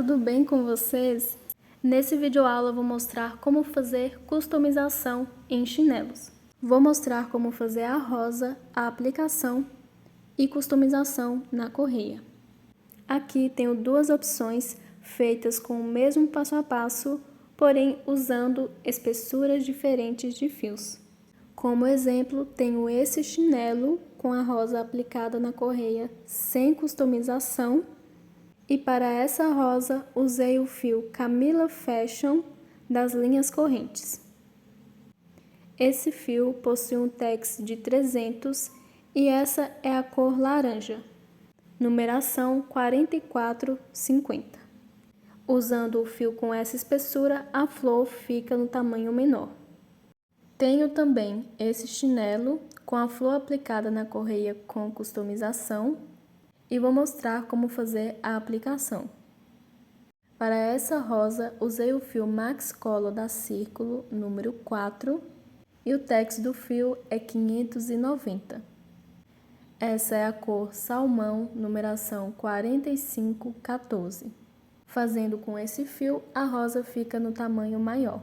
tudo bem com vocês? Nesse videoaula eu vou mostrar como fazer customização em chinelos. Vou mostrar como fazer a rosa, a aplicação e customização na correia. Aqui tenho duas opções feitas com o mesmo passo a passo, porém usando espessuras diferentes de fios. Como exemplo, tenho esse chinelo com a rosa aplicada na correia sem customização. E para essa rosa, usei o fio Camila Fashion das linhas correntes. Esse fio possui um tex de 300 e essa é a cor laranja, numeração 4450. Usando o fio com essa espessura, a flor fica no tamanho menor. Tenho também esse chinelo com a flor aplicada na correia com customização. E vou mostrar como fazer a aplicação. Para essa rosa, usei o fio Max Color da Círculo, número 4, e o tex do fio é 590. Essa é a cor salmão, numeração 4514. Fazendo com esse fio, a rosa fica no tamanho maior.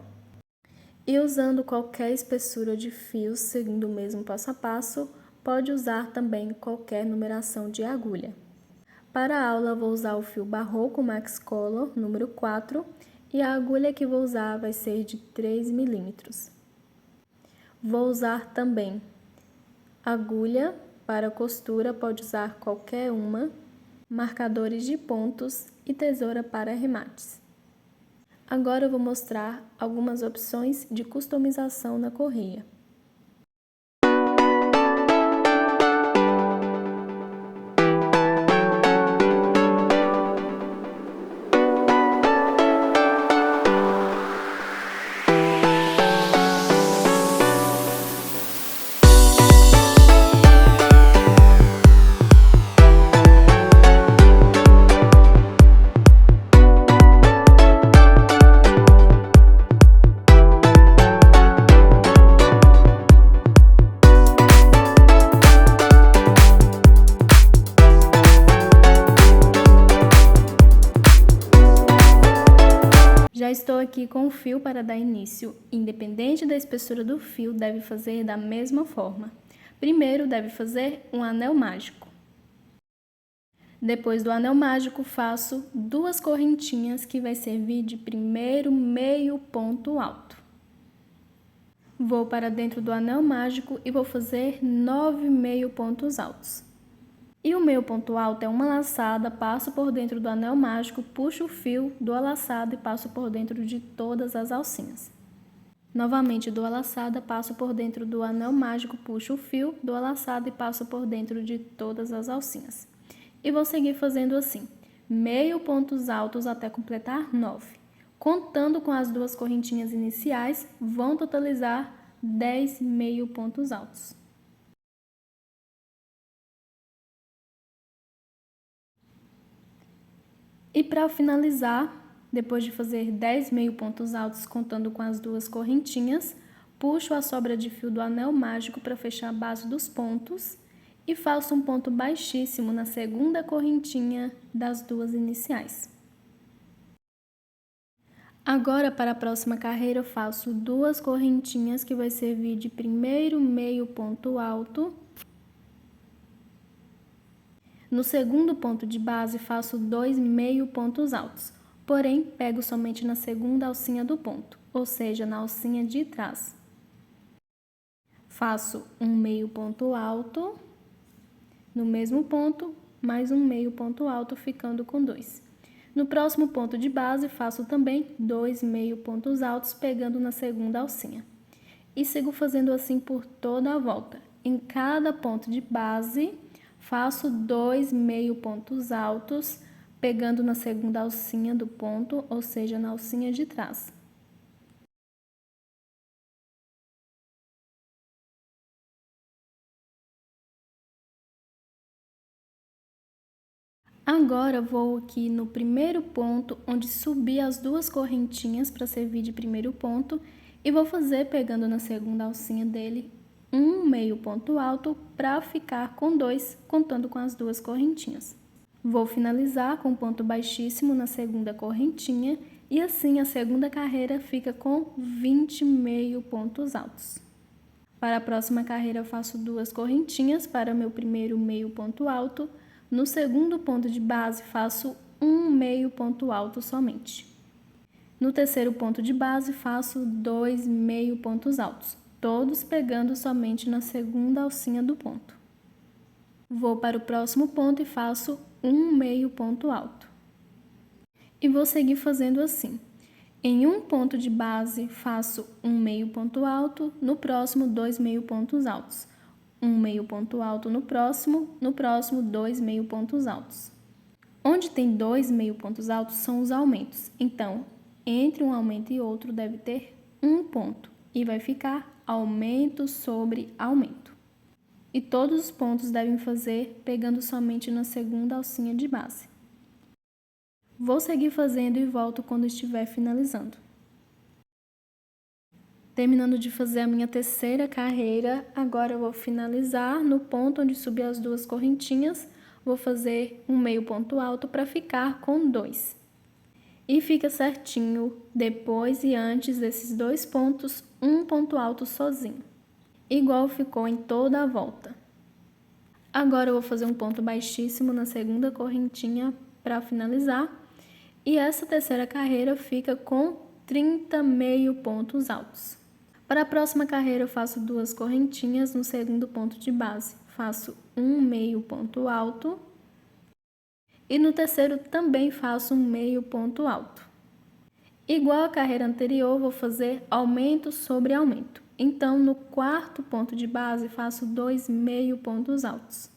E usando qualquer espessura de fios, seguindo o mesmo passo a passo, pode usar também qualquer numeração de agulha. Para a aula vou usar o fio Barroco Max Color, número 4, e a agulha que vou usar vai ser de 3 milímetros. Vou usar também agulha para costura, pode usar qualquer uma, marcadores de pontos e tesoura para arremates. Agora eu vou mostrar algumas opções de customização na correia. Já estou aqui com o fio para dar início. Independente da espessura do fio, deve fazer da mesma forma. Primeiro, deve fazer um anel mágico. Depois do anel mágico, faço duas correntinhas que vai servir de primeiro meio ponto alto. Vou para dentro do anel mágico e vou fazer 9 meio pontos altos. E o meio ponto alto é uma laçada, passo por dentro do anel mágico, puxo o fio, dou a laçada e passo por dentro de todas as alcinhas. Novamente dou a laçada, passo por dentro do anel mágico, puxo o fio, dou a laçada e passo por dentro de todas as alcinhas. E vou seguir fazendo assim, meio pontos altos até completar 9. Contando com as duas correntinhas iniciais, vão totalizar 10 meio pontos altos. E para finalizar, depois de fazer 10 meio pontos altos contando com as duas correntinhas, puxo a sobra de fio do anel mágico para fechar a base dos pontos e faço um ponto baixíssimo na segunda correntinha das duas iniciais. Agora, para a próxima carreira, eu faço duas correntinhas que vai servir de primeiro meio ponto alto. No segundo ponto de base, faço 2 meio pontos altos, porém, pego somente na segunda alcinha do ponto, ou seja, na alcinha de trás. Faço um meio ponto alto, no mesmo ponto, mais um meio ponto alto, ficando com 2. No próximo ponto de base, faço também 2 meio pontos altos, pegando na segunda alcinha. E sigo fazendo assim por toda a volta. Em cada ponto de base, faço 2 meio pontos altos, pegando na segunda alcinha do ponto, ou seja, na alcinha de trás. Agora vou aqui no primeiro ponto, onde subi as duas correntinhas para servir de primeiro ponto, e vou fazer, pegando na segunda alcinha dele, um meio ponto alto para ficar com 2, contando com as duas correntinhas. Vou finalizar com ponto baixíssimo na segunda correntinha e assim a segunda carreira fica com 20 meio pontos altos. Para a próxima carreira eu faço 2 correntinhas para meu primeiro meio ponto alto. No segundo ponto de base faço um meio ponto alto somente. No terceiro ponto de base faço 2 meio pontos altos, todos pegando somente na segunda alcinha do ponto. Vou para o próximo ponto e faço um meio ponto alto. E vou seguir fazendo assim. Em um ponto de base, faço um meio ponto alto, no próximo 2 meio pontos altos. Um meio ponto alto no próximo 2 meio pontos altos. Onde tem 2 meio pontos altos são os aumentos. Então, entre um aumento e outro deve ter um ponto e vai ficar aumento sobre aumento. E todos os pontos devem fazer pegando somente na segunda alcinha de base. Vou seguir fazendo e volto quando estiver finalizando. Terminando de fazer a minha terceira carreira, agora eu vou finalizar no ponto onde subi as 2 correntinhas, vou fazer um meio ponto alto para ficar com 2. E fica certinho, depois e antes desses 2 pontos, um ponto alto sozinho, igual ficou em toda a volta. Agora eu vou fazer um ponto baixíssimo na segunda correntinha para finalizar, e essa terceira carreira fica com 30 meio pontos altos. Para a próxima carreira eu faço 2 correntinhas no segundo ponto de base, faço um meio ponto alto e no terceiro também faço um meio ponto alto. Igual a carreira anterior, vou fazer aumento sobre aumento. Então, no quarto ponto de base, faço 2 meio pontos altos.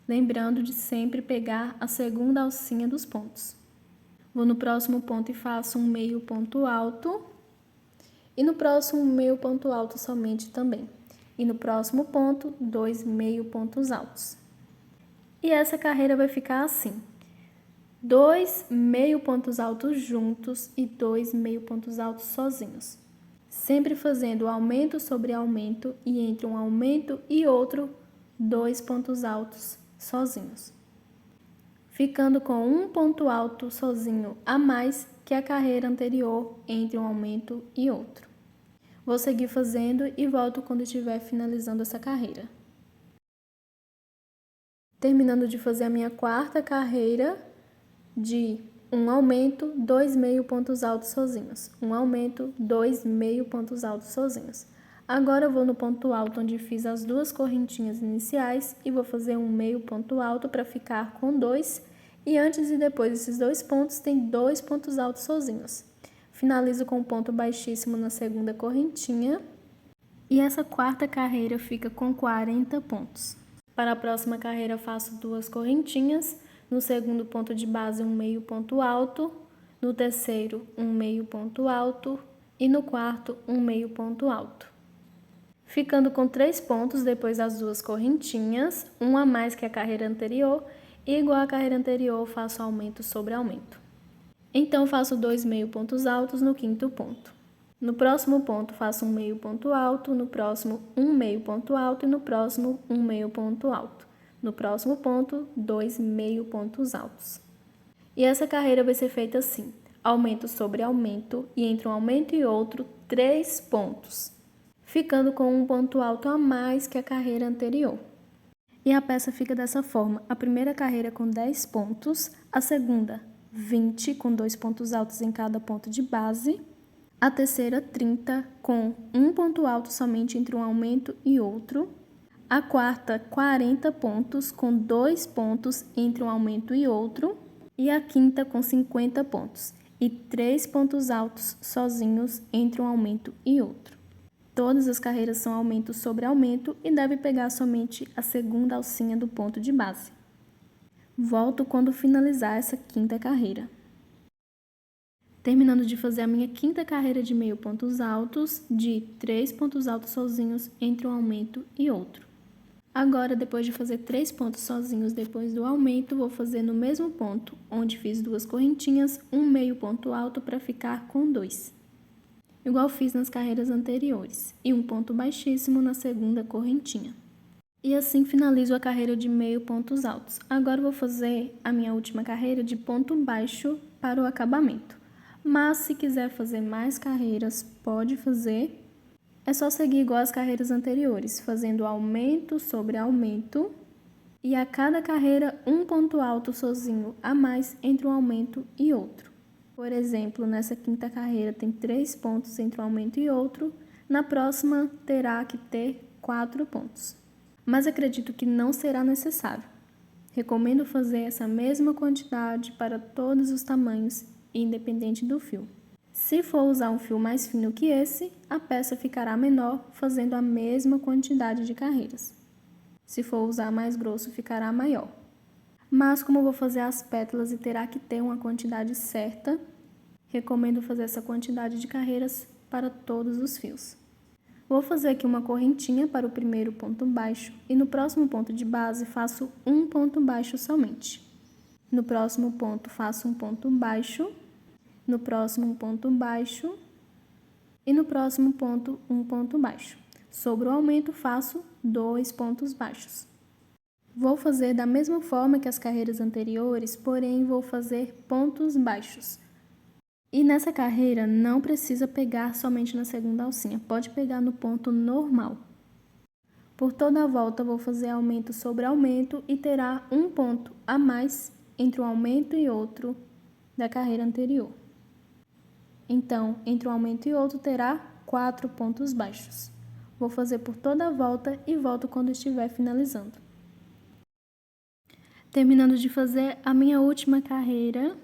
Lembrando de sempre pegar a segunda alcinha dos pontos. Vou no próximo ponto e faço um meio ponto alto. E no próximo meio ponto alto somente também. E no próximo ponto, 2 meio pontos altos. E essa carreira vai ficar assim. 2 meio pontos altos juntos e 2 meio pontos altos sozinhos. Sempre fazendo aumento sobre aumento e entre um aumento e outro, 2 pontos altos sozinhos. Ficando com um ponto alto sozinho a mais que a carreira anterior entre um aumento e outro. Vou seguir fazendo e volto quando estiver finalizando essa carreira. Terminando de fazer a minha quarta carreira de um aumento, 2 meio pontos altos sozinhos. Um aumento, 2 meio pontos altos sozinhos. Agora eu vou no ponto alto onde fiz as 2 correntinhas iniciais e vou fazer um meio ponto alto para ficar com 2. E antes e depois desses 2 pontos tem 2 pontos altos sozinhos. Finalizo com um ponto baixíssimo na segunda correntinha. E essa quarta carreira fica com 40 pontos. Para a próxima carreira faço 2 correntinhas. No segundo ponto de base, um meio ponto alto. No terceiro, um meio ponto alto. E no quarto, um meio ponto alto. Ficando com 3 pontos depois das 2 correntinhas, um a mais que a carreira anterior. E igual à carreira anterior, faço aumento sobre aumento. Então, faço 2 meio pontos altos no quinto ponto. No próximo ponto, faço um meio ponto alto. No próximo, um meio ponto alto. E no próximo, um meio ponto alto. No próximo ponto, 2 meio pontos altos. E essa carreira vai ser feita assim, aumento sobre aumento e entre um aumento e outro, 3 pontos, ficando com um ponto alto a mais que a carreira anterior. E a peça fica dessa forma, a primeira carreira com 10 pontos, a segunda 20 com 2 pontos altos em cada ponto de base, a terceira 30 com um ponto alto somente entre um aumento e outro, a quarta, 40 pontos, com 2 pontos entre um aumento e outro. E a quinta, com 50 pontos, e 3 pontos altos sozinhos entre um aumento e outro. Todas as carreiras são aumento sobre aumento e deve pegar somente a segunda alcinha do ponto de base. Volto quando finalizar essa quinta carreira. Terminando de fazer a minha quinta carreira de meio pontos altos, de 3 pontos altos sozinhos entre um aumento e outro. Agora, depois de fazer 3 pontos sozinhos depois do aumento, vou fazer no mesmo ponto, onde fiz 2 correntinhas, um meio ponto alto para ficar com 2. Igual fiz nas carreiras anteriores, e um ponto baixíssimo na segunda correntinha. E assim finalizo a carreira de meio pontos altos. Agora eu vou fazer a minha última carreira de ponto baixo para o acabamento. Mas se quiser fazer mais carreiras, pode fazer. É só seguir igual as carreiras anteriores, fazendo aumento sobre aumento. E a cada carreira, um ponto alto sozinho a mais entre um aumento e outro. Por exemplo, nessa quinta carreira tem 3 pontos entre um aumento e outro. Na próxima terá que ter 4 pontos. Mas acredito que não será necessário. Recomendo fazer essa mesma quantidade para todos os tamanhos, independente do fio. Se for usar um fio mais fino que esse, a peça ficará menor, fazendo a mesma quantidade de carreiras. Se for usar mais grosso, ficará maior. Mas como eu vou fazer as pétalas e terá que ter uma quantidade certa, recomendo fazer essa quantidade de carreiras para todos os fios. Vou fazer aqui uma correntinha para o primeiro ponto baixo e no próximo ponto de base faço um ponto baixo somente. No próximo ponto faço um ponto baixo, no próximo ponto baixo e no próximo ponto um ponto baixo. Sobre o aumento faço 2 pontos baixos. Vou fazer da mesma forma que as carreiras anteriores, porém vou fazer pontos baixos. E nessa carreira não precisa pegar somente na segunda alcinha, pode pegar no ponto normal. Por toda a volta vou fazer aumento sobre aumento e terá um ponto a mais entre um aumento e outro da carreira anterior. Então, entre um aumento e outro terá 4 pontos baixos. Vou fazer por toda a volta e volto quando estiver finalizando. Terminando de fazer a minha última carreira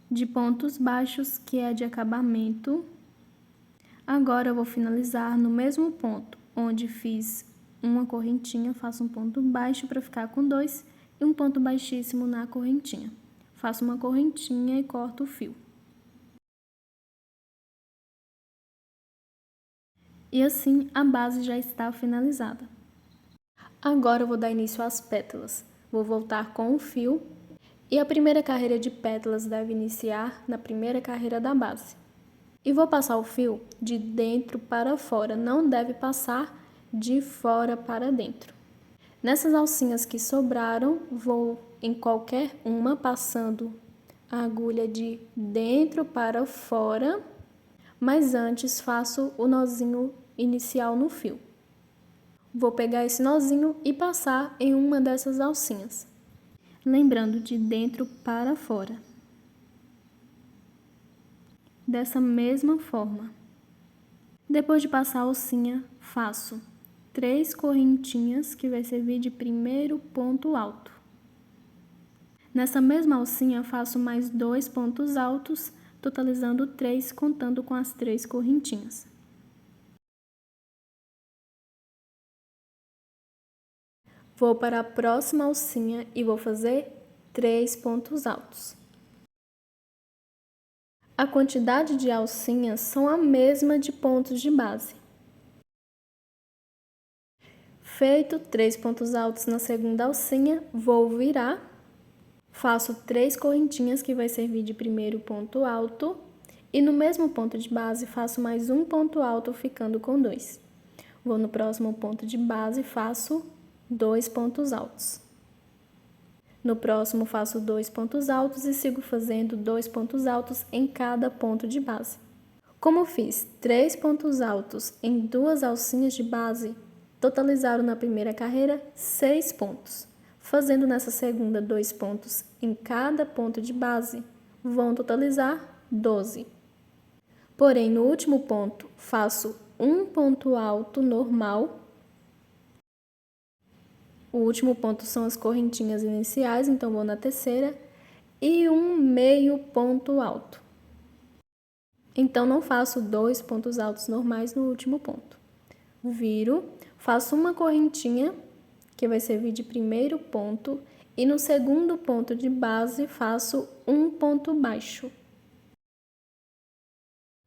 de pontos baixos, que é de acabamento. Agora eu vou finalizar no mesmo ponto, onde fiz uma correntinha, faço um ponto baixo para ficar com 2 e um ponto baixíssimo na correntinha. Faço uma correntinha e corto o fio. E assim a base já está finalizada. Agora eu vou dar início às pétalas. Vou voltar com o fio e a primeira carreira de pétalas deve iniciar na primeira carreira da base. E vou passar o fio de dentro para fora, não deve passar de fora para dentro. Nessas alcinhas que sobraram, vou em qualquer uma passando a agulha de dentro para fora, mas antes faço o nozinho inicial no fio. Vou pegar esse nozinho e passar em uma dessas alcinhas, lembrando de dentro para fora. Dessa mesma forma. Depois de passar a alcinha, faço 3 correntinhas que vai servir de primeiro ponto alto. Nessa mesma alcinha, faço mais 2 pontos altos, totalizando 3, contando com as 3 correntinhas. Vou para a próxima alcinha e vou fazer 3 pontos altos. A quantidade de alcinhas são a mesma de pontos de base. Feito 3 pontos altos na segunda alcinha, vou virar, faço 3 correntinhas que vai servir de primeiro ponto alto e no mesmo ponto de base faço mais um ponto alto ficando com 2. Vou no próximo ponto de base e faço 2 pontos altos. No próximo faço 2 pontos altos e sigo fazendo 2 pontos altos em cada ponto de base. Como fiz 3 pontos altos em 2 alcinhas de base, totalizaram na primeira carreira 6 pontos. Fazendo nessa segunda 2 pontos em cada ponto de base, vão totalizar 12. Porém, no último ponto, faço um ponto alto normal. O último ponto são as correntinhas iniciais, então vou na terceira, e um meio ponto alto. Então, não faço 2 pontos altos normais no último ponto. Viro, faço uma correntinha, que vai servir de primeiro ponto, e no segundo ponto de base faço um ponto baixo.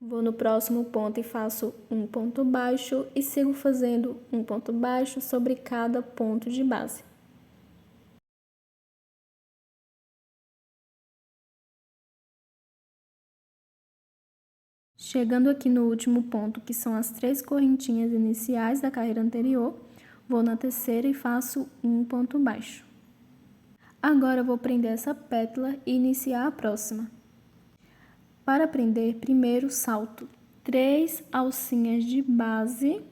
Vou no próximo ponto e faço um ponto baixo e sigo fazendo um ponto baixo sobre cada ponto de base. Chegando aqui no último ponto, que são as 3 correntinhas iniciais da carreira anterior, Vou na terceira e faço um ponto baixo. Agora eu vou prender essa pétala e iniciar a próxima. Para prender, primeiro salto 3 alcinhas de base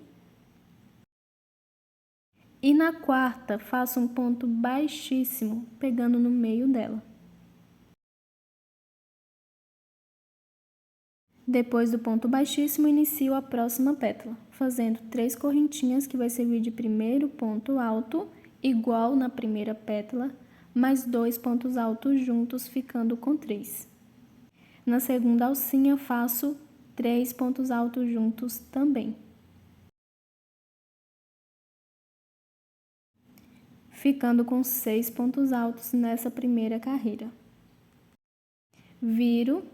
e na quarta faço um ponto baixíssimo, pegando no meio dela. Depois do ponto baixíssimo, inicio a próxima pétala, fazendo 3 correntinhas que vai servir de primeiro ponto alto, igual na primeira pétala, mais 2 pontos altos juntos, ficando com 3. Na segunda alcinha, faço 3 pontos altos juntos também. Ficando com 6 pontos altos nessa primeira carreira. Viro.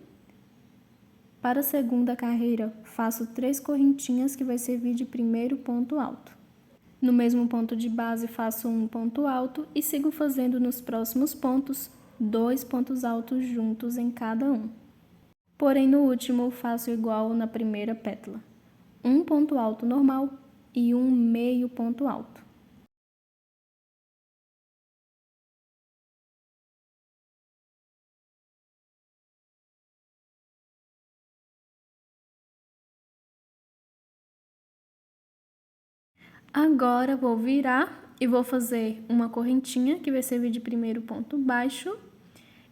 Para a segunda carreira, faço 3 correntinhas que vai servir de primeiro ponto alto. No mesmo ponto de base, faço um ponto alto e sigo fazendo nos próximos pontos 2 pontos altos juntos em cada um. Porém, no último, faço igual na primeira pétala. Um ponto alto normal e um meio ponto alto. Agora, vou virar e vou fazer uma correntinha que vai servir de primeiro ponto baixo.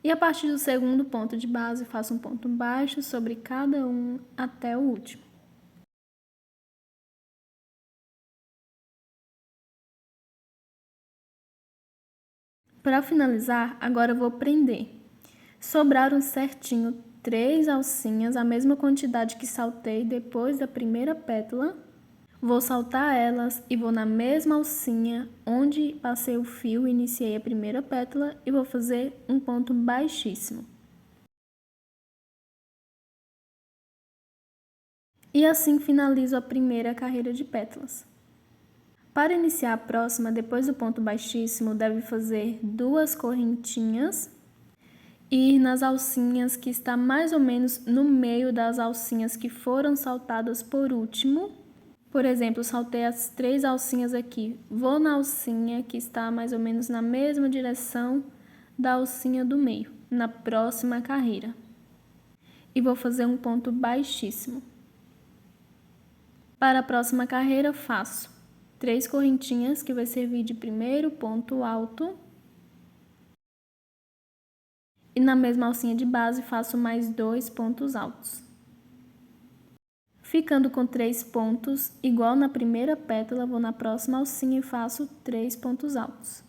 E a partir do segundo ponto de base, faço um ponto baixo sobre cada um até o último. Para finalizar, agora eu vou prender. Sobraram certinho 3 alcinhas, a mesma quantidade que saltei depois da primeira pétala. Vou saltar elas e vou na mesma alcinha onde passei o fio e iniciei a primeira pétala e vou fazer um ponto baixíssimo. E assim finalizo a primeira carreira de pétalas. Para iniciar a próxima, depois do ponto baixíssimo, deve fazer 2 correntinhas e ir nas alcinhas que está mais ou menos no meio das alcinhas que foram saltadas por último. Por exemplo, saltei as 3 alcinhas aqui, vou na alcinha que está mais ou menos na mesma direção da alcinha do meio, na próxima carreira. E vou fazer um ponto baixíssimo. Para a próxima carreira, faço 3 correntinhas que vai servir de primeiro ponto alto. E na mesma alcinha de base, faço mais 2 pontos altos. Ficando com 3 pontos, igual na primeira pétala, vou na próxima alcinha e faço 3 pontos altos.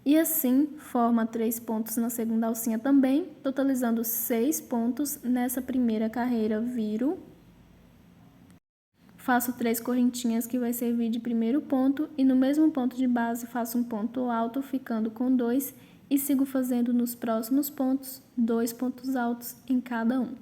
E assim, forma 3 pontos na segunda alcinha também, totalizando 6 pontos nessa primeira carreira, viro. Faço 3 correntinhas que vai servir de primeiro ponto e no mesmo ponto de base faço um ponto alto, ficando com 2 e sigo fazendo nos próximos pontos 2 pontos altos em cada um.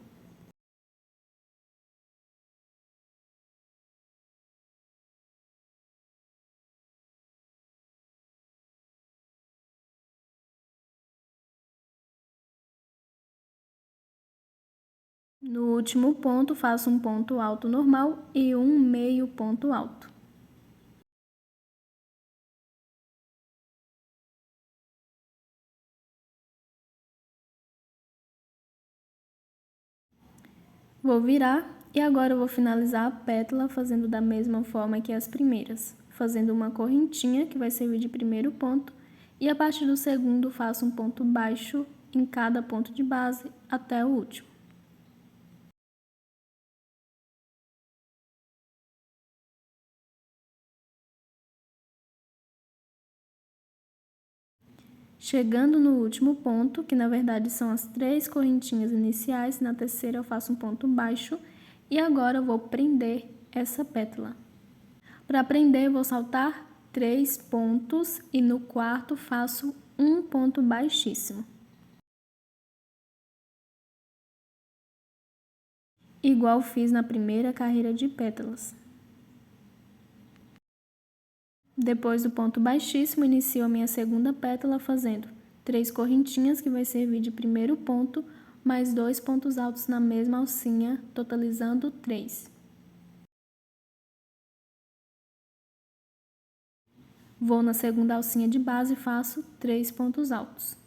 No último ponto, faço um ponto alto normal e um meio ponto alto. Vou virar e agora eu vou finalizar a pétala fazendo da mesma forma que as primeiras, fazendo uma correntinha que vai servir de primeiro ponto e a partir do segundo faço um ponto baixo em cada ponto de base até o último. Chegando no último ponto, que na verdade são as 3 correntinhas iniciais, na terceira eu faço um ponto baixo e agora eu vou prender essa pétala. Para prender, vou saltar 3 pontos e no quarto faço um ponto baixíssimo. Igual fiz na primeira carreira de pétalas. Depois do ponto baixíssimo, inicio a minha segunda pétala fazendo 3 correntinhas que vai servir de primeiro ponto, mais 2 pontos altos na mesma alcinha, totalizando 3. Vou na segunda alcinha de base e faço 3 pontos altos.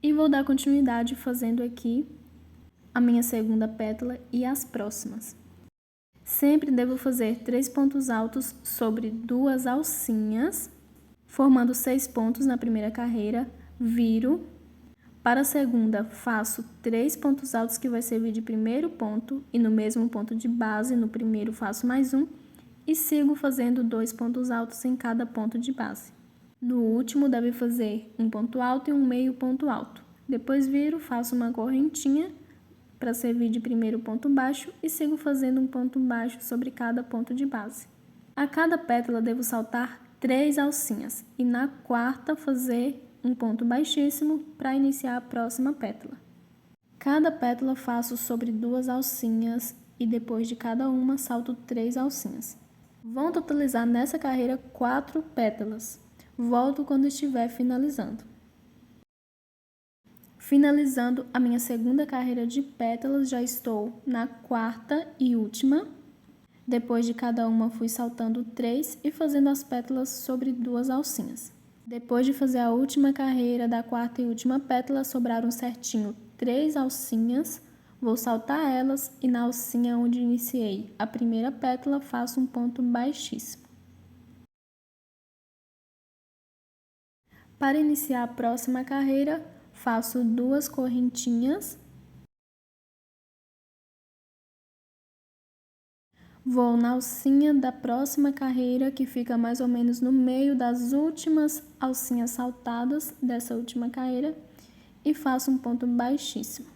E vou dar continuidade fazendo aqui a minha segunda pétala e as próximas. Sempre devo fazer 3 pontos altos sobre 2 alcinhas, formando 6 pontos na primeira carreira, viro. Para a segunda, faço 3 pontos altos que vai servir de primeiro ponto e no mesmo ponto de base, no primeiro faço mais um e sigo fazendo 2 pontos altos em cada ponto de base. No último, deve fazer um ponto alto e um meio ponto alto. Depois viro, faço uma correntinha para servir de primeiro ponto baixo e sigo fazendo um ponto baixo sobre cada ponto de base. A cada pétala devo saltar 3 alcinhas e na quarta fazer um ponto baixíssimo para iniciar a próxima pétala. Cada pétala faço sobre 2 alcinhas e depois de cada uma salto 3 alcinhas. Vão totalizar nessa carreira 4 pétalas. Volto quando estiver finalizando. Finalizando a minha segunda carreira de pétalas, já estou na quarta e última. Depois de cada uma, fui saltando 3 e fazendo as pétalas sobre 2 alcinhas. Depois de fazer a última carreira da quarta e última pétala, sobraram certinho 3 alcinhas. Vou saltar elas e na alcinha onde iniciei a primeira pétala, faço um ponto baixíssimo. Para iniciar a próxima carreira, faço 2 correntinhas. Vou na alcinha da próxima carreira, que fica mais ou menos no meio das últimas alcinhas saltadas dessa última carreira, e faço um ponto baixíssimo.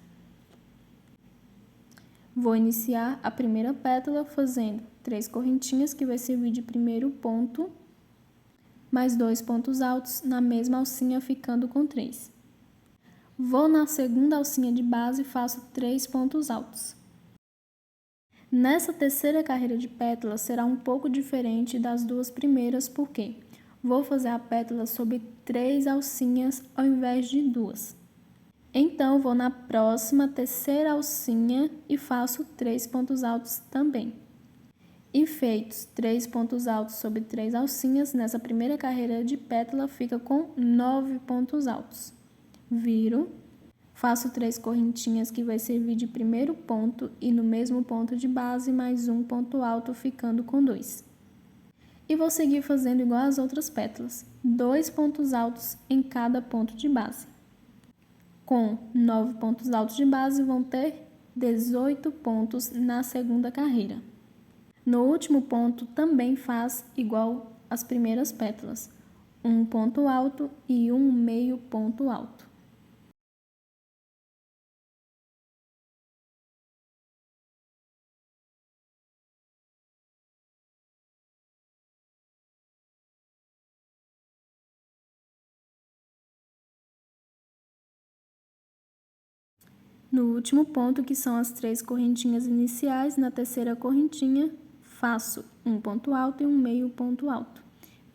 Vou iniciar a primeira pétala fazendo 3 correntinhas, que vai servir de primeiro ponto, mais 2 pontos altos na mesma alcinha, ficando com 3. Vou na segunda alcinha de base e faço 3 pontos altos. Nessa terceira carreira de pétalas será um pouco diferente das duas primeiras, porque vou fazer a pétala sobre 3 alcinhas ao invés de 2. Então, vou na próxima terceira alcinha e faço 3 pontos altos também. E feitos 3 pontos altos sobre 3 alcinhas, nessa primeira carreira de pétala fica com 9 pontos altos. Viro, faço 3 correntinhas que vai servir de primeiro ponto e no mesmo ponto de base mais um ponto alto, ficando com 2. E vou seguir fazendo igual às outras pétalas, 2 pontos altos em cada ponto de base. Com 9 pontos altos de base, vão ter 18 pontos na segunda carreira. No último ponto, também faz igual às primeiras pétalas, um ponto alto e um meio ponto alto. No último ponto, que são as 3 correntinhas iniciais, na terceira correntinha, faço um ponto alto e um meio ponto alto.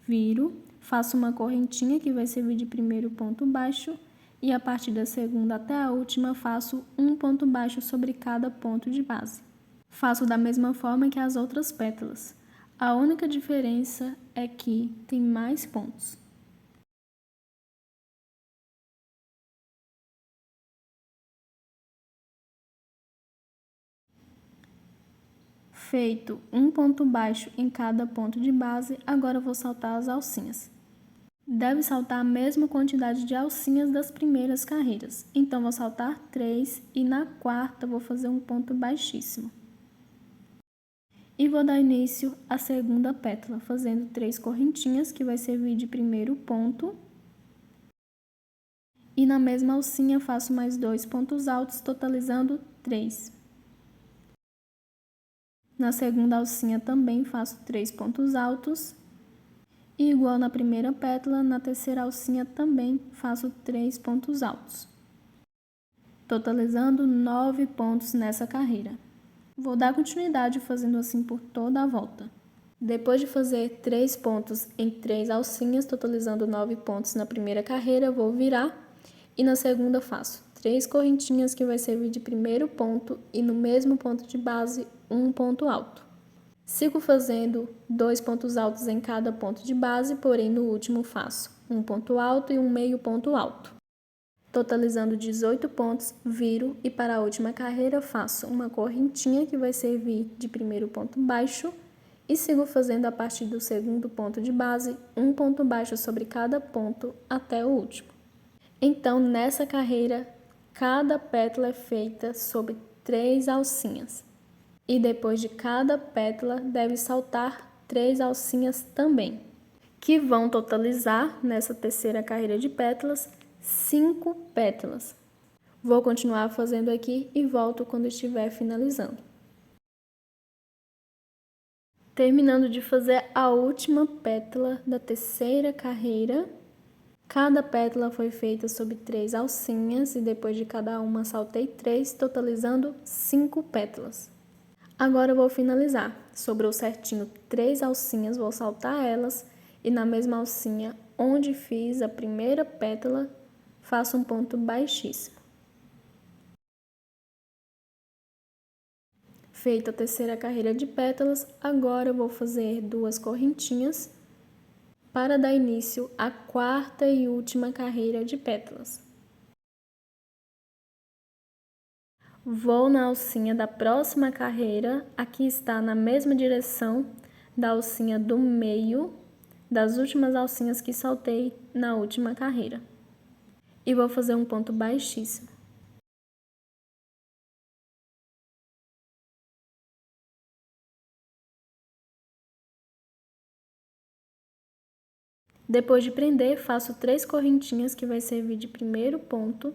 Viro, faço uma correntinha que vai servir de primeiro ponto baixo e a partir da segunda até a última faço um ponto baixo sobre cada ponto de base. Faço da mesma forma que as outras pétalas. A única diferença é que tem mais pontos. Feito um ponto baixo em cada ponto de base, agora vou saltar as alcinhas. Deve saltar a mesma quantidade de alcinhas das primeiras carreiras, então vou saltar 3 e na quarta vou fazer um ponto baixíssimo. E vou dar início à segunda pétala, fazendo 3 correntinhas, que vai servir de primeiro ponto. E na mesma alcinha faço mais 2 pontos altos, totalizando 3. Na segunda alcinha também faço 3 pontos altos. E igual na primeira pétala, na terceira alcinha também faço 3 pontos altos. Totalizando 9 pontos nessa carreira. Vou dar continuidade fazendo assim por toda a volta. Depois de fazer 3 pontos em 3 alcinhas, totalizando 9 pontos na primeira carreira, vou virar e na segunda faço 3 correntinhas que vai servir de primeiro ponto e no mesmo ponto de base, um ponto alto. Sigo fazendo 2 pontos altos em cada ponto de base, porém no último faço um ponto alto e um meio ponto alto. Totalizando 18 pontos, viro e para a última carreira faço uma correntinha que vai servir de primeiro ponto baixo e sigo fazendo a partir do segundo ponto de base, um ponto baixo sobre cada ponto até o último. Então, nessa carreira, cada pétala é feita sobre 3 alcinhas. E depois de cada pétala, deve saltar 3 alcinhas também, que vão totalizar, nessa terceira carreira de pétalas, 5 pétalas. Vou continuar fazendo aqui e volto quando estiver finalizando. Terminando de fazer a última pétala da terceira carreira, cada pétala foi feita sobre 3 alcinhas e depois de cada uma saltei 3, totalizando 5 pétalas. Agora eu vou finalizar. Sobrou certinho 3 alcinhas, vou saltar elas e na mesma alcinha onde fiz a primeira pétala, faço um ponto baixíssimo. Feita a terceira carreira de pétalas, agora eu vou fazer 2 correntinhas para dar início à quarta e última carreira de pétalas. Vou na alcinha da próxima carreira, aqui está na mesma direção da alcinha do meio, das últimas alcinhas que saltei na última carreira. E vou fazer um ponto baixíssimo. Depois de prender, faço 3 correntinhas que vai servir de primeiro ponto,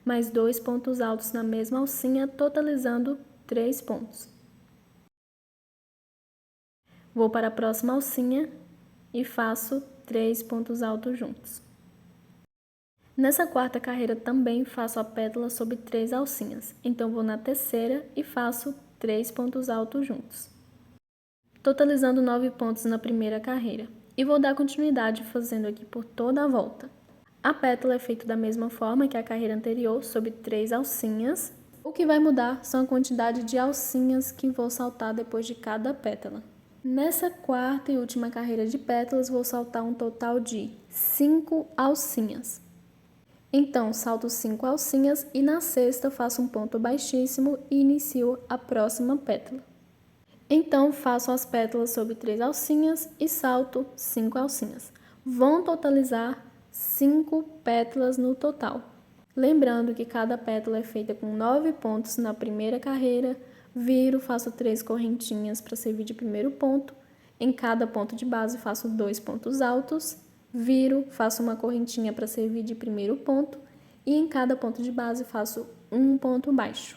mais 2 pontos altos na mesma alcinha, totalizando 3 pontos. Vou para a próxima alcinha e faço 3 pontos altos juntos. Nessa quarta carreira também faço a pétala sobre 3 alcinhas, então vou na terceira e faço 3 pontos altos juntos, totalizando 9 pontos na primeira carreira. E vou dar continuidade fazendo aqui por toda a volta. A pétala é feita da mesma forma que a carreira anterior, sobre 3 alcinhas. O que vai mudar são a quantidade de alcinhas que vou saltar depois de cada pétala. Nessa quarta e última carreira de pétalas, vou saltar um total de 5 alcinhas. Então, salto 5 alcinhas e na sexta faço um ponto baixíssimo e inicio a próxima pétala. Então, faço as pétalas sobre 3 alcinhas e salto 5 alcinhas. Vão totalizar 5 pétalas no total. Lembrando que cada pétala é feita com 9 pontos na primeira carreira, viro, faço 3 correntinhas para servir de primeiro ponto. Em cada ponto de base faço 2 pontos altos, viro, faço uma correntinha para servir de primeiro ponto e em cada ponto de base faço um ponto baixo.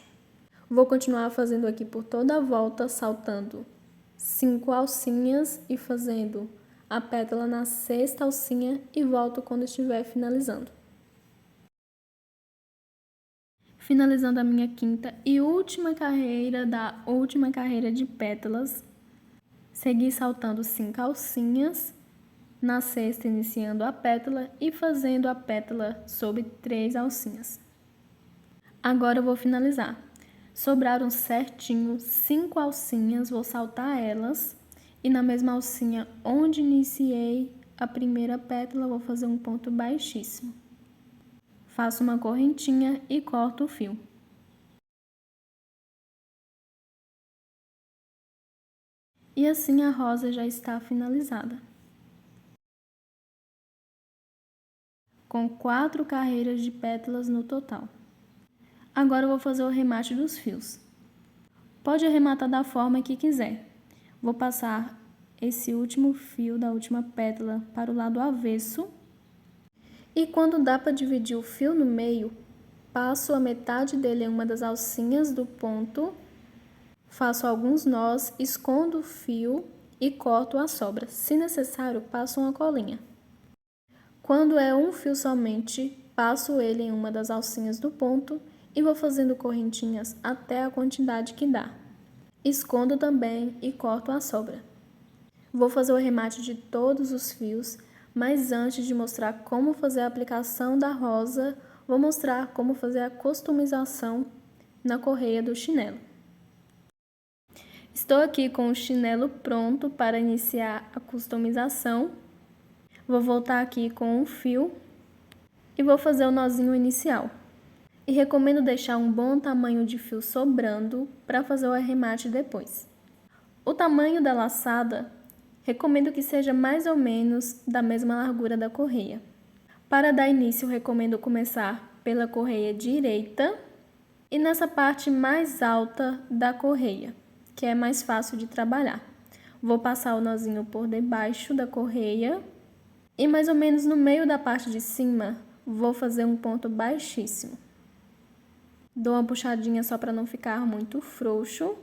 Vou continuar fazendo aqui por toda a volta, saltando 5 alcinhas e fazendo a pétala na sexta alcinha e volto quando estiver finalizando. Finalizando a minha quinta e última carreira da última carreira de pétalas, segui saltando 5 alcinhas, na sexta iniciando a pétala e fazendo a pétala sobre 3 alcinhas. Agora eu vou finalizar. Sobraram certinho 5 alcinhas, vou saltar elas e na mesma alcinha onde iniciei a primeira pétala vou fazer um ponto baixíssimo. Faço uma correntinha e corto o fio. E assim a rosa já está finalizada. Com 4 carreiras de pétalas no total. Agora eu vou fazer o remate dos fios. Pode arrematar da forma que quiser. Vou passar esse último fio da última pétala para o lado avesso. E quando dá para dividir o fio no meio, passo a metade dele em uma das alcinhas do ponto, faço alguns nós, escondo o fio e corto a sobra. Se necessário, passo uma colinha. Quando é um fio somente, passo ele em uma das alcinhas do ponto e vou fazendo correntinhas até a quantidade que dá. Escondo também e corto a sobra. Vou fazer o arremate de todos os fios, mas antes de mostrar como fazer a aplicação da rosa, vou mostrar como fazer a customização na correia do chinelo. Estou aqui com o chinelo pronto para iniciar a customização. Vou voltar aqui com o fio e vou fazer o nozinho inicial. E recomendo deixar um bom tamanho de fio sobrando para fazer o arremate depois. O tamanho da laçada, recomendo que seja mais ou menos da mesma largura da correia. Para dar início, recomendo começar pela correia direita e nessa parte mais alta da correia, que é mais fácil de trabalhar. Vou passar o nozinho por debaixo da correia e mais ou menos no meio da parte de cima, vou fazer um ponto baixíssimo. Dou uma puxadinha só para não ficar muito frouxo.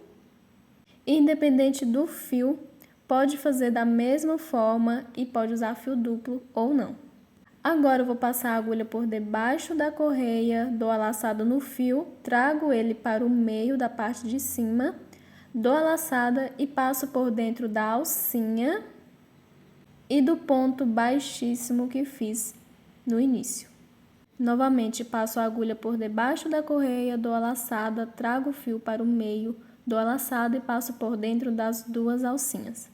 E independente do fio, pode fazer da mesma forma e pode usar fio duplo ou não. Agora eu vou passar a agulha por debaixo da correia, dou a laçada no fio, trago ele para o meio da parte de cima, dou a laçada e passo por dentro da alcinha e do ponto baixíssimo que fiz no início. Novamente passo a agulha por debaixo da correia, dou a laçada, trago o fio para o meio, dou a laçada e passo por dentro das duas alcinhas.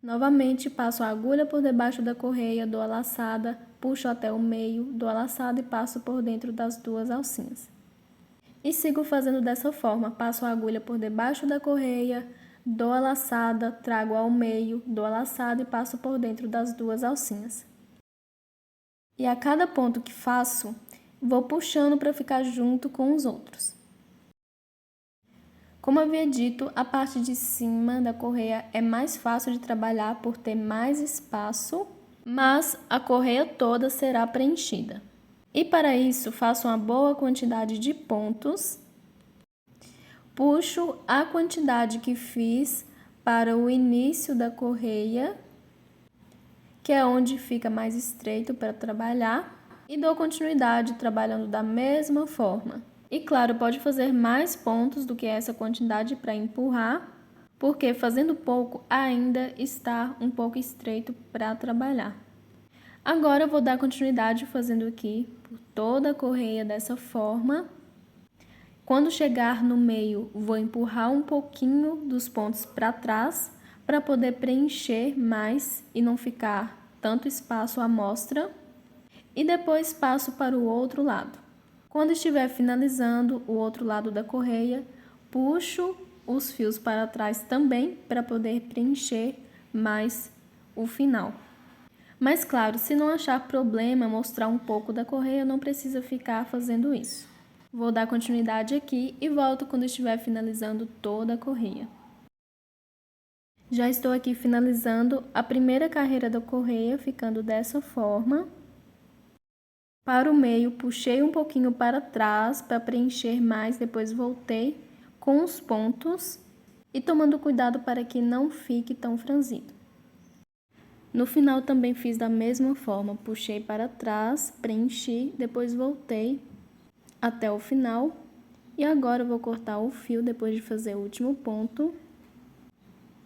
Novamente passo a agulha por debaixo da correia, dou a laçada, puxo até o meio, dou a laçada e passo por dentro das duas alcinhas. E sigo fazendo dessa forma, passo a agulha por debaixo da correia, dou a laçada, trago ao meio, dou a laçada e passo por dentro das duas alcinhas. E a cada ponto que faço, vou puxando para ficar junto com os outros. Como havia dito, a parte de cima da correia é mais fácil de trabalhar por ter mais espaço, mas a correia toda será preenchida. E para isso, faço uma boa quantidade de pontos, puxo a quantidade que fiz para o início da correia, que é onde fica mais estreito para trabalhar, e dou continuidade trabalhando da mesma forma. E claro, pode fazer mais pontos do que essa quantidade para empurrar, porque fazendo pouco ainda está um pouco estreito para trabalhar. Agora eu vou dar continuidade fazendo aqui por toda a correia dessa forma. Quando chegar no meio, vou empurrar um pouquinho dos pontos para trás para poder preencher mais e não ficar tanto espaço à mostra. E depois passo para o outro lado. Quando estiver finalizando o outro lado da correia, puxo os fios para trás também para poder preencher mais o final. Mas claro, se não achar problema mostrar um pouco da correia, não precisa ficar fazendo isso. Vou dar continuidade aqui e volto quando estiver finalizando toda a correia. Já estou aqui finalizando a primeira carreira da correia, ficando dessa forma. Para o meio, puxei um pouquinho para trás para preencher mais, depois voltei com os pontos e tomando cuidado para que não fique tão franzido. No final também fiz da mesma forma, puxei para trás, preenchi, depois voltei até o final. E agora eu vou cortar o fio depois de fazer o último ponto.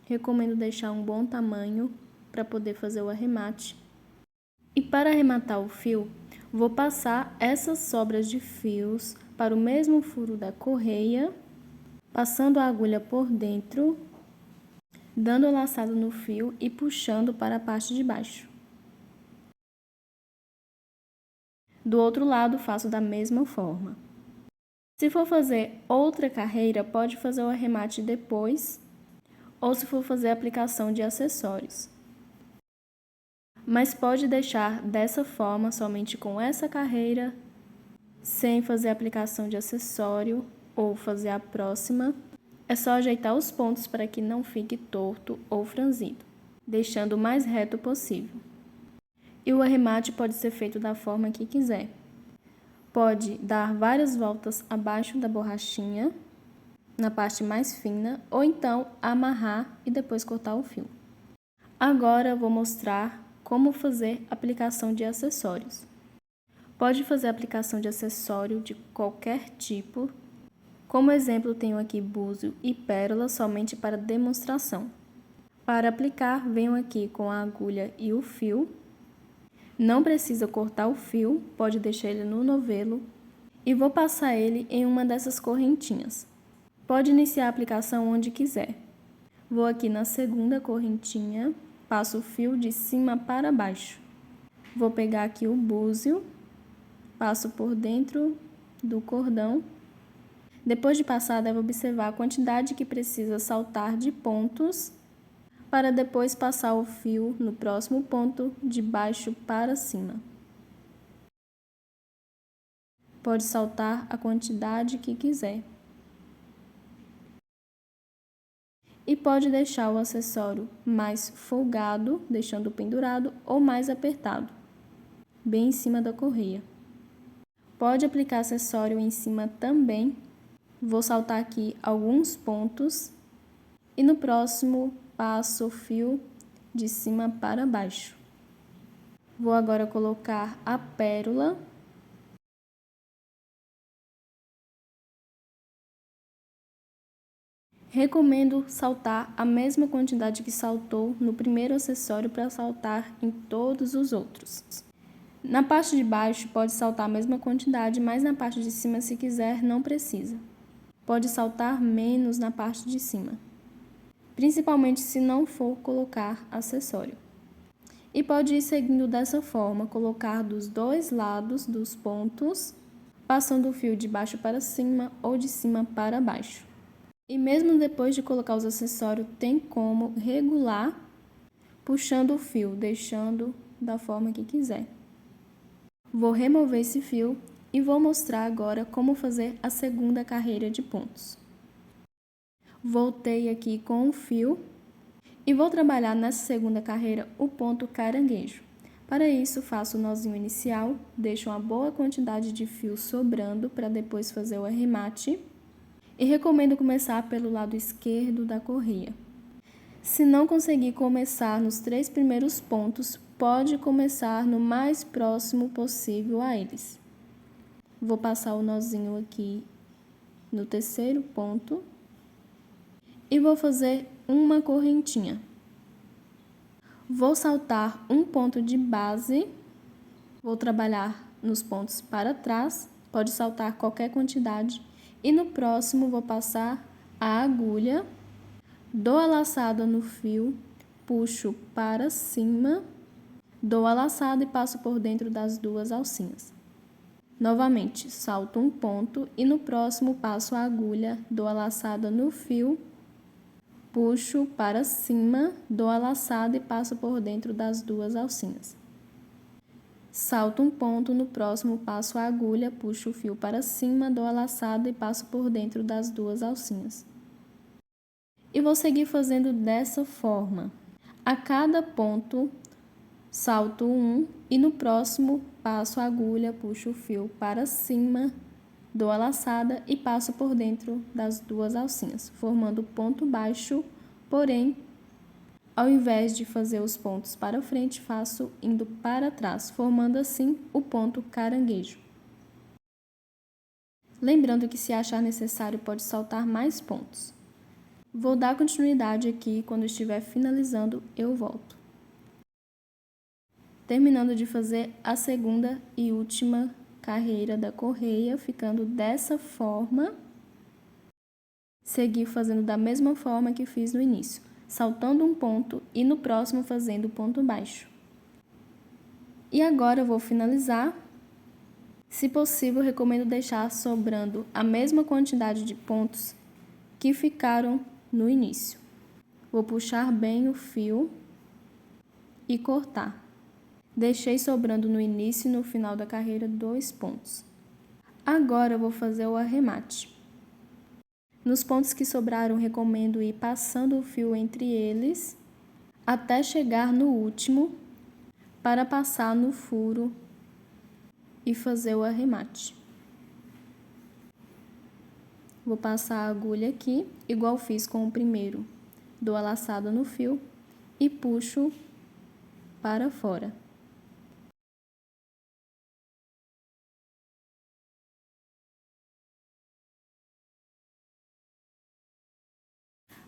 Recomendo deixar um bom tamanho para poder fazer o arremate. E para arrematar o fio, vou passar essas sobras de fios para o mesmo furo da correia, passando a agulha por dentro, dando a laçada no fio e puxando para a parte de baixo. Do outro lado, faço da mesma forma. Se for fazer outra carreira, pode fazer o arremate depois, ou se for fazer a aplicação de acessórios. Mas pode deixar dessa forma, somente com essa carreira, sem fazer a aplicação de acessório ou fazer a próxima. É só ajeitar os pontos para que não fique torto ou franzido, deixando o mais reto possível. E o arremate pode ser feito da forma que quiser. Pode dar várias voltas abaixo da borrachinha, na parte mais fina, ou então amarrar e depois cortar o fio. Agora eu vou mostrar como fazer aplicação de acessórios. Pode fazer aplicação de acessório de qualquer tipo, Como exemplo, tenho aqui búzio e pérola somente para demonstração. Para aplicar, venho aqui com a agulha e o fio. Não precisa cortar o fio, pode deixar ele no novelo. E vou passar ele em uma dessas correntinhas. Pode iniciar a aplicação onde quiser. Vou aqui na segunda correntinha, passo o fio de cima para baixo. Vou pegar aqui o búzio, passo por dentro do cordão. Depois de passar, deve observar a quantidade que precisa saltar de pontos, para depois passar o fio no próximo ponto, de baixo para cima. Pode saltar a quantidade que quiser. E pode deixar o acessório mais folgado, deixando pendurado, ou mais apertado, bem em cima da correia. Pode aplicar acessório em cima também. Vou saltar aqui alguns pontos e no próximo passo o fio de cima para baixo. Vou agora colocar a pérola. Recomendo saltar a mesma quantidade que saltou no primeiro acessório para saltar em todos os outros. Na parte de baixo pode saltar a mesma quantidade, mas na parte de cima, se quiser, não precisa. Pode saltar menos na parte de cima, principalmente se não for colocar acessório. E pode ir seguindo dessa forma, colocar dos dois lados dos pontos, passando o fio de baixo para cima ou de cima para baixo. E mesmo depois de colocar os acessórios, tem como regular puxando o fio, deixando da forma que quiser. Vou remover esse fio e vou mostrar agora como fazer a segunda carreira de pontos. Voltei aqui com o fio e vou trabalhar nessa segunda carreira o ponto caranguejo. Para isso, faço o nozinho inicial, deixo uma boa quantidade de fio sobrando para depois fazer o arremate. E recomendo começar pelo lado esquerdo da correia. Se não conseguir começar nos 3 primeiros pontos, pode começar no mais próximo possível a eles. Vou passar o nozinho aqui no terceiro ponto e vou fazer uma correntinha. Vou saltar um ponto de base, vou trabalhar nos pontos para trás, pode saltar qualquer quantidade. E no próximo vou passar a agulha, dou a laçada no fio, puxo para cima, dou a laçada e passo por dentro das duas alcinhas. Novamente, salto um ponto e no próximo passo a agulha, dou a laçada no fio, puxo para cima, dou a laçada e passo por dentro das duas alcinhas. Salto um ponto, no próximo passo a agulha, puxo o fio para cima, dou a laçada e passo por dentro das duas alcinhas. E vou seguir fazendo dessa forma. A cada ponto, salto um e no próximo passo a agulha, puxo o fio para cima, dou a laçada e passo por dentro das duas alcinhas, formando ponto baixo, porém, ao invés de fazer os pontos para frente, faço indo para trás, formando assim o ponto caranguejo. Lembrando que se achar necessário, pode saltar mais pontos. Vou dar continuidade aqui e quando estiver finalizando, eu volto. Terminando de fazer a segunda e última carreira da correia, ficando dessa forma. Seguir fazendo da mesma forma que fiz no início, saltando um ponto e no próximo fazendo ponto baixo. E agora eu vou finalizar. Se possível, recomendo deixar sobrando a mesma quantidade de pontos que ficaram no início. Vou puxar bem o fio e cortar. Deixei sobrando no início e no final da carreira 2 pontos. Agora eu vou fazer o arremate. Nos pontos que sobraram, recomendo ir passando o fio entre eles até chegar no último para passar no furo e fazer o arremate. Vou passar a agulha aqui, igual fiz com o primeiro. Dou a laçada no fio e puxo para fora.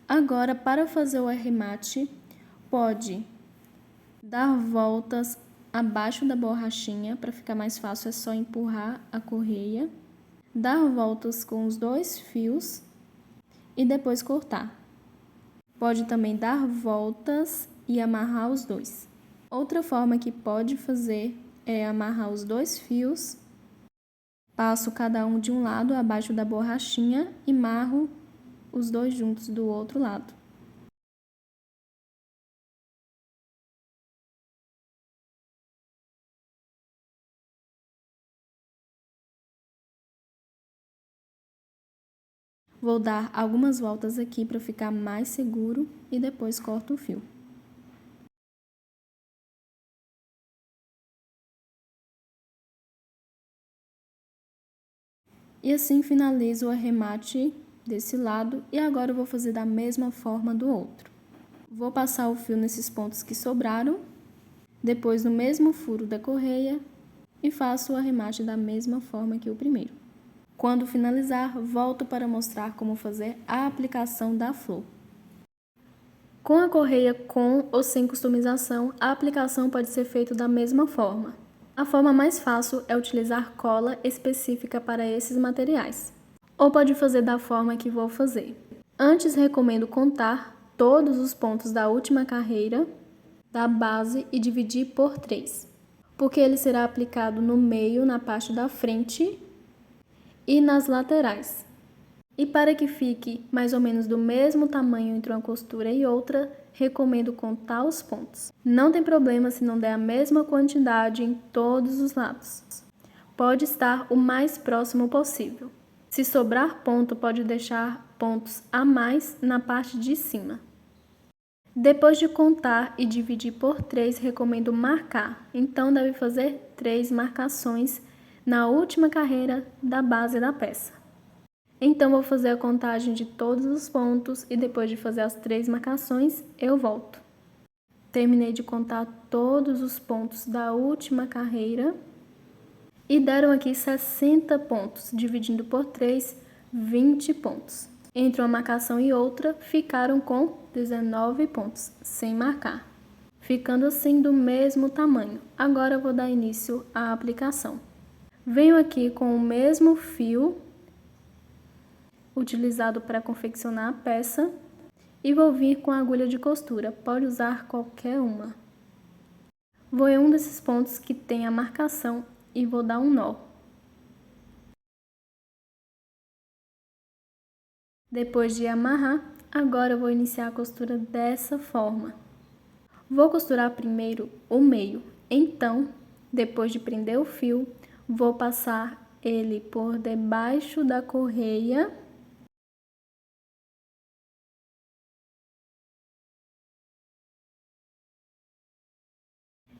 Agora, para fazer o arremate, pode dar voltas abaixo da borrachinha, para ficar mais fácil é só empurrar a correia, dar voltas com os 2 fios e depois cortar. Pode também dar voltas e amarrar os 2. Outra forma que pode fazer é amarrar os 2 fios, passo cada um de um lado abaixo da borrachinha e amarro os 2 juntos do outro lado. Vou dar algumas voltas aqui para ficar mais seguro e depois corto o fio. E assim finalizo o arremate desse lado e agora eu vou fazer da mesma forma do outro. Vou passar o fio nesses pontos que sobraram, depois no mesmo furo da correia e faço o arremate da mesma forma que o primeiro. Quando finalizar, volto para mostrar como fazer a aplicação da flor. Com a correia com ou sem customização, a aplicação pode ser feita da mesma forma. A forma mais fácil é utilizar cola específica para esses materiais, ou pode fazer da forma que vou fazer. Antes, recomendo contar todos os pontos da última carreira da base e dividir por 3, porque ele será aplicado no meio, na parte da frente e nas laterais. E para que fique mais ou menos do mesmo tamanho entre uma costura e outra, recomendo contar os pontos. Não tem problema se não der a mesma quantidade em todos os lados. Pode estar o mais próximo possível. Se sobrar ponto, pode deixar pontos a mais na parte de cima. Depois de contar e dividir por 3, recomendo marcar. Então, deve fazer 3 marcações na última carreira da base da peça. Então, vou fazer a contagem de todos os pontos e depois de fazer as 3 marcações, eu volto. Terminei de contar todos os pontos da última carreira e deram aqui 60 pontos, dividindo por 3, 20 pontos. Entre uma marcação e outra, ficaram com 19 pontos, sem marcar, ficando assim do mesmo tamanho. Agora, eu vou dar início à aplicação. Venho aqui com o mesmo fio utilizado para confeccionar a peça e vou vir com a agulha de costura, pode usar qualquer uma. Vou em um desses pontos que tem a marcação e vou dar um nó. Depois de amarrar, agora eu vou iniciar a costura dessa forma. Vou costurar primeiro o meio, então, depois de prender o fio, vou passar ele por debaixo da correia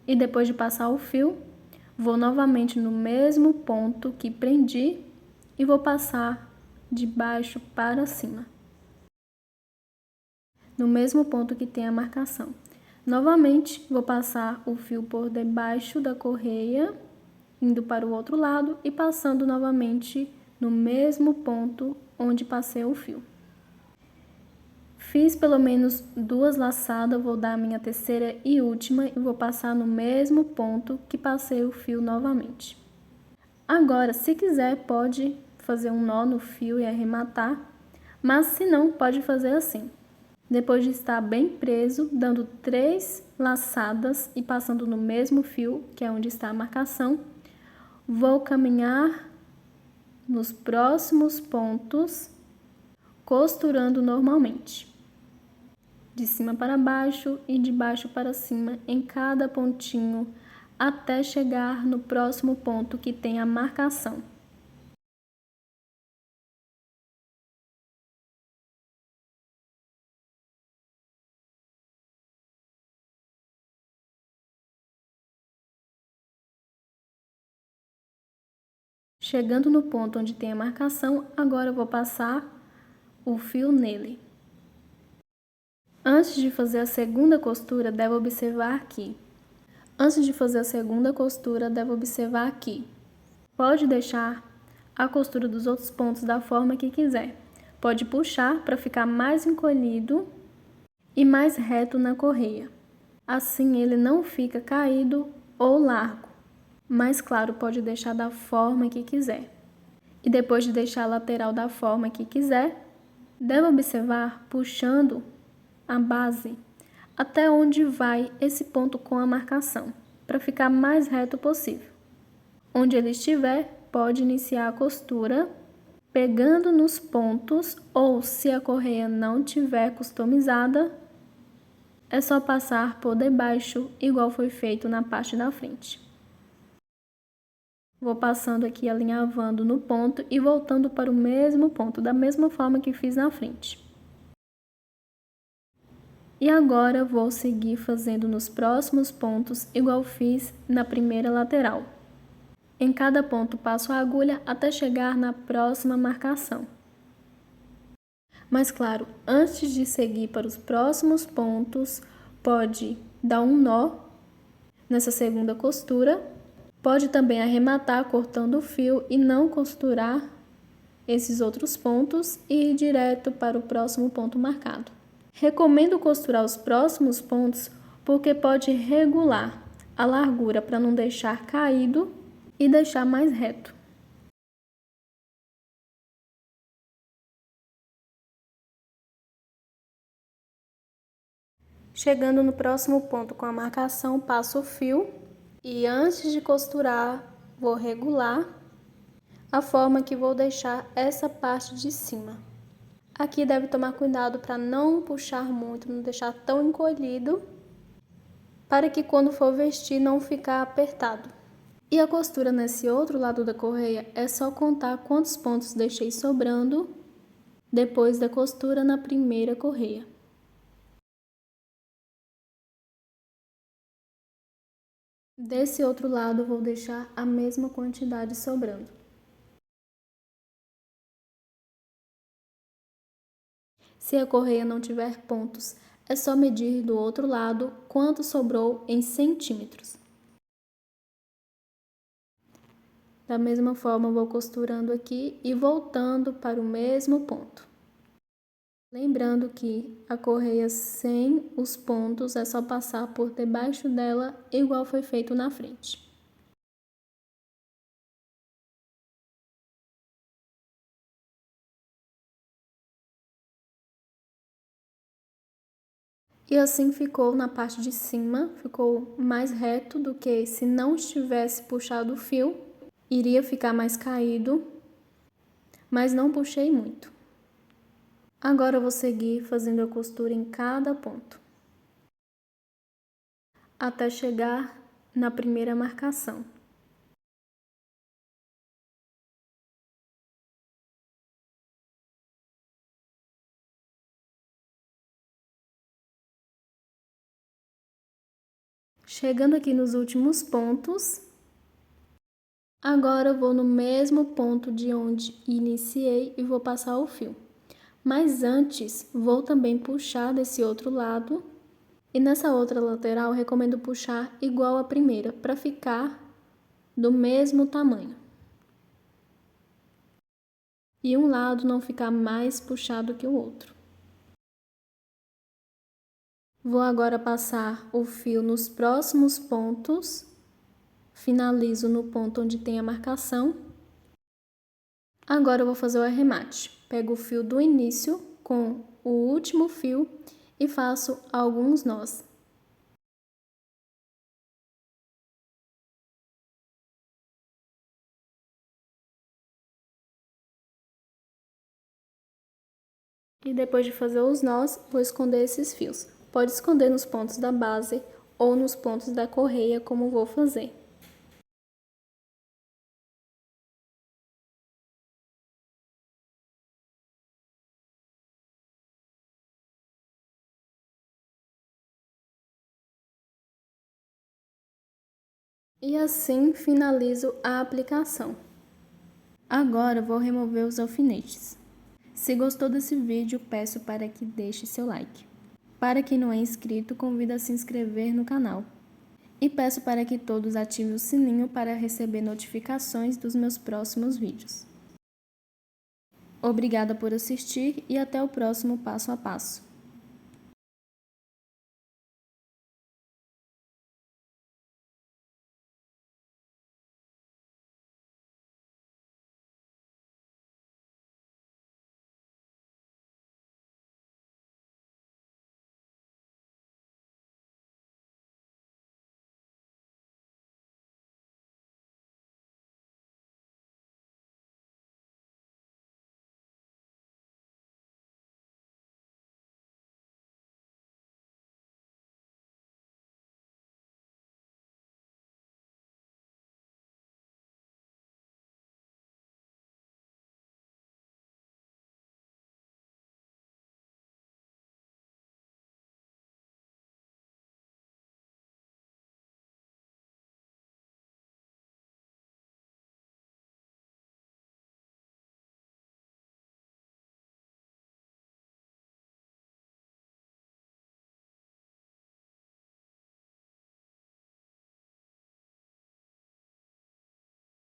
e depois de passar o fio, vou novamente no mesmo ponto que prendi e vou passar de baixo para cima, no mesmo ponto que tem a marcação. Novamente, vou passar o fio por debaixo da correia, indo para o outro lado e passando novamente no mesmo ponto onde passei o fio. Fiz pelo menos 2 laçadas, vou dar a minha terceira e última e vou passar no mesmo ponto que passei o fio novamente. Agora, se quiser, pode fazer um nó no fio e arrematar, mas se não, pode fazer assim. Depois de estar bem preso, dando 3 laçadas e passando no mesmo fio, que é onde está a marcação, vou caminhar nos próximos pontos, costurando normalmente, de cima para baixo e de baixo para cima em cada pontinho, até chegar no próximo ponto que tem a marcação. Chegando no ponto onde tem a marcação, agora eu vou passar o fio nele. Antes de fazer a segunda costura, deve observar aqui. Pode deixar a costura dos outros pontos da forma que quiser. pode puxar para ficar mais encolhido e mais reto na correia. Assim ele não fica caído ou largo, mas claro, pode deixar da forma que quiser. E depois de deixar a lateral da forma que quiser, deve observar puxando a base até onde vai esse ponto com a marcação, para ficar mais reto possível. Onde ele estiver, pode iniciar a costura pegando nos pontos, ou se a correia não tiver customizada, é só passar por debaixo, igual foi feito na parte da frente. Vou passando aqui, alinhavando no ponto e voltando para o mesmo ponto, da mesma forma que fiz na frente. E agora vou seguir fazendo nos próximos pontos, igual fiz na primeira lateral. Em cada ponto passo a agulha até chegar na próxima marcação. Mas claro, antes de seguir para os próximos pontos, pode dar um nó nessa segunda costura. Pode também arrematar cortando o fio e não costurar esses outros pontos e ir direto para o próximo ponto marcado. Recomendo costurar os próximos pontos porque pode regular a largura para não deixar caído e deixar mais reto. Chegando no próximo ponto com a marcação, passo o fio e antes de costurar, vou regular a forma que vou deixar essa parte de cima. Aqui deve tomar cuidado para não puxar muito, não deixar tão encolhido, para que quando for vestir não ficar apertado. E a costura nesse outro lado da correia é só contar quantos pontos deixei sobrando depois da costura na primeira correia. Desse outro lado vou deixar a mesma quantidade sobrando. Se a correia não tiver pontos, é só medir do outro lado quanto sobrou em centímetros. Da mesma forma, vou costurando aqui e voltando para o mesmo ponto. Lembrando que a correia sem os pontos é só passar por debaixo dela, igual foi feito na frente. E assim ficou na parte de cima, ficou mais reto do que se não estivesse puxado o fio, iria ficar mais caído, mas não puxei muito. Agora eu vou seguir fazendo a costura em cada ponto, até chegar na primeira marcação. Chegando aqui nos últimos pontos, agora eu vou no mesmo ponto de onde iniciei e vou passar o fio. Mas antes, vou também puxar desse outro lado e nessa outra lateral recomendo puxar igual à primeira, para ficar do mesmo tamanho. E um lado não ficar mais puxado que o outro. Vou agora passar o fio nos próximos pontos, finalizo no ponto onde tem a marcação. Agora eu vou fazer o arremate. Pego o fio do início com o último fio e faço alguns nós. E depois de fazer os nós, vou esconder esses fios. Pode esconder nos pontos da base ou nos pontos da correia, como vou fazer. E assim finalizo a aplicação. Agora vou remover os alfinetes. Se gostou desse vídeo, peço para que deixe seu like. Para quem não é inscrito, convido a se inscrever no canal. E peço para que todos ativem o sininho para receber notificações dos meus próximos vídeos. Obrigada por assistir e até o próximo passo a passo.